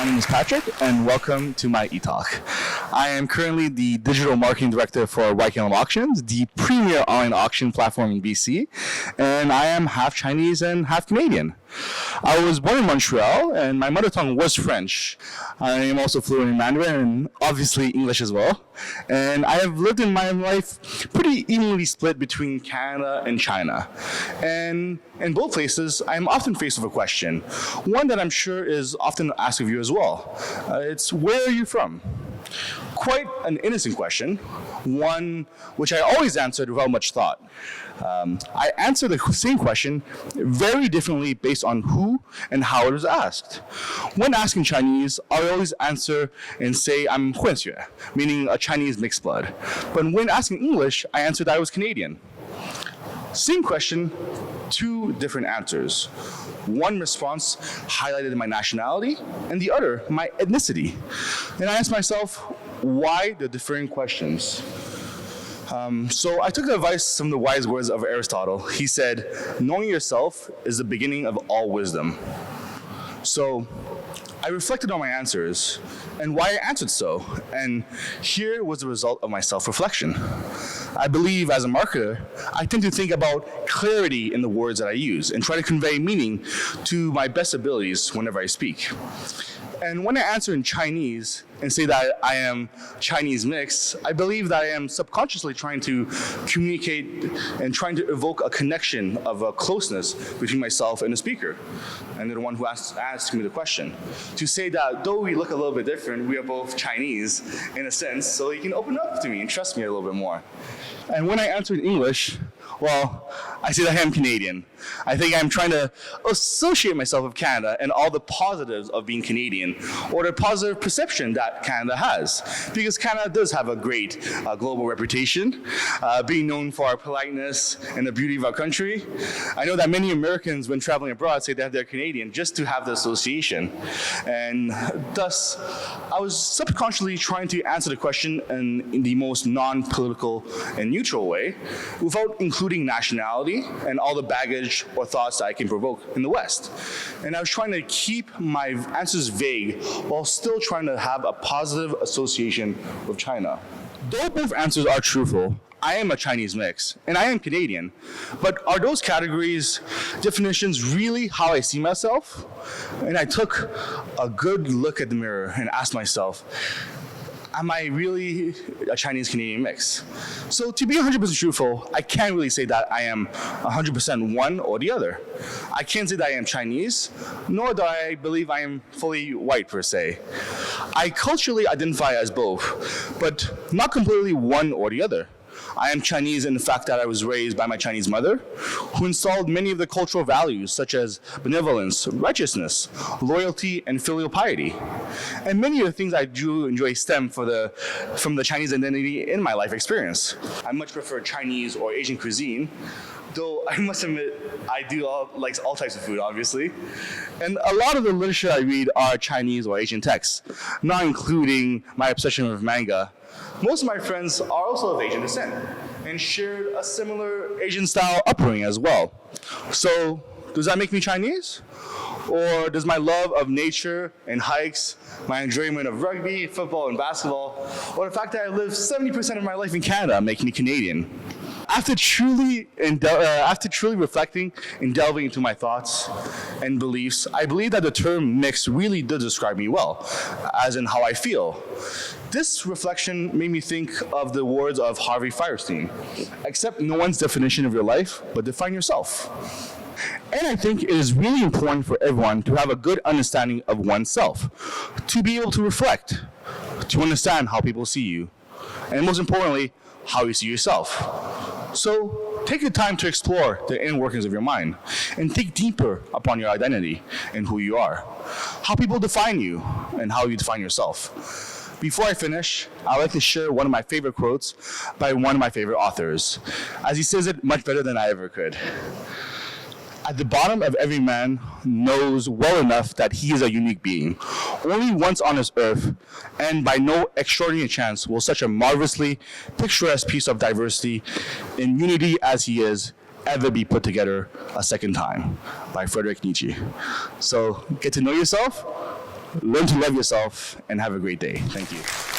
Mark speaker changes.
Speaker 1: My name is Patrick, and welcome to my e-talk. I am currently the Digital Marketing Director for YKLM Auctions, the premier online auction platform in BC, and I am half Chinese and half Canadian. I was born in Montreal, and my mother tongue was French. I am also fluent in Mandarin and obviously English as well. And I have lived in my life pretty evenly split between Canada and China. And in both places, I am often faced with a question, one that I'm sure is often asked of you as well. It's, where are you from? Quite an innocent question, one which I always answered without much thought. I answer the same question very differently based on who and how it was asked. When asking Chinese, I always answer and say I'm 混血, meaning a Chinese mixed blood. But when asking English, I answered that I was Canadian. Same question, two different answers. One response highlighted my nationality, and the other my ethnicity. And I asked myself, why the differing questions? So I took the advice from the wise words of Aristotle. He said, knowing yourself is the beginning of all wisdom. So I reflected on my answers and why I answered so, and here was the result of my self-reflection. I believe as a marketer, I tend to think about clarity in the words that I use and try to convey meaning to my best abilities whenever I speak. And when I answer in Chinese and say that I am Chinese mixed, I believe that I am subconsciously trying to communicate and trying to evoke a connection of a closeness between myself and the speaker, and the one who asked me the question. To say that though we look a little bit different, we are both Chinese in a sense, so you can open up to me and trust me a little bit more. And when I answer in English, well, I say that I am Canadian. I think I'm trying to associate myself with Canada and all the positives of being Canadian, or the positive perception that Canada has. Because Canada does have a great global reputation, being known for our politeness and the beauty of our country. I know that many Americans, when traveling abroad, say that they're Canadian just to have the association. And thus, I was subconsciously trying to answer the question in the most non-political and neutral way, without including nationality and all the baggage or thoughts that I can provoke in the West. And I was trying to keep my answers vague while still trying to have a positive association with China. Though both answers are truthful, I am a Chinese mix, and I am Canadian. But are those categories, definitions, really how I see myself? And I took a good look at the mirror and asked myself, am I really a Chinese-Canadian mix? So to be 100% truthful, I can't really say that I am 100% one or the other. I can't say that I am Chinese, nor do I believe I am fully white per se. I culturally identify as both, but not completely one or the other. I am Chinese in the fact that I was raised by my Chinese mother, who installed many of the cultural values such as benevolence, righteousness, loyalty, and filial piety. And many of the things I do enjoy stem from the Chinese identity in my life experience. I much prefer Chinese or Asian cuisine, though I must admit I do like all types of food, obviously. And a lot of the literature I read are Chinese or Asian texts, not including my obsession with manga. Most of my friends are also of Asian descent and shared a similar Asian-style upbringing as well. So, does that make me Chinese? Or does my love of nature and hikes, my enjoyment of rugby, football, and basketball, or the fact that I live 70% of my life in Canada make me Canadian? After truly reflecting and delving into my thoughts and beliefs, I believe that the term mix really does describe me well, as in how I feel. This reflection made me think of the words of Harvey Firestein: accept no one's definition of your life, but define yourself. And I think it is really important for everyone to have a good understanding of oneself, to be able to reflect, to understand how people see you, and most importantly, how you see yourself. So take your time to explore the inner workings of your mind and think deeper upon your identity and who you are, how people define you, and how you define yourself. Before I finish, I'd like to share one of my favorite quotes by one of my favorite authors, as he says it much better than I ever could. At the bottom of every man knows well enough that he is a unique being. Only once on this earth, and by no extraordinary chance, will such a marvelously picturesque piece of diversity in unity as he is ever be put together a second time, by Friedrich Nietzsche. So get to know yourself, learn to love yourself, and have a great day. Thank you.